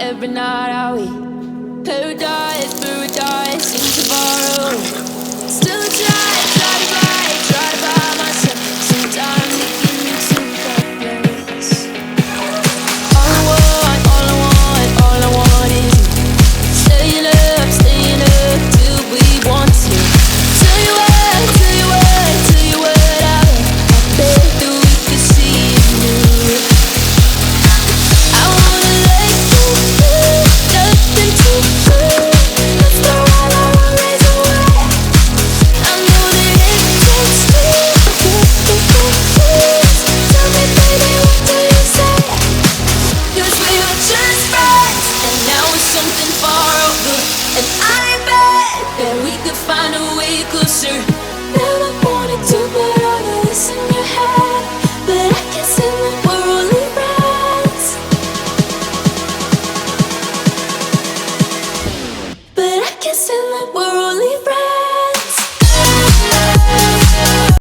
every night are we paradise, paradise in tomorrow. Still try to buy myself some time to get me to that place. All I want is you. Staying up till we want to. Tell you what, I bet that we could see it new. I wanna let you feel nothing too good. That's the one I won't raise away. I know that it takes two to please. Tell me, baby, what do you say? 'Cause we were just friends, and now it's something far over. And I bet that we could find a way closer. Never wanted to put all of this in your head, but I can see that we're only friends. But I can see that we're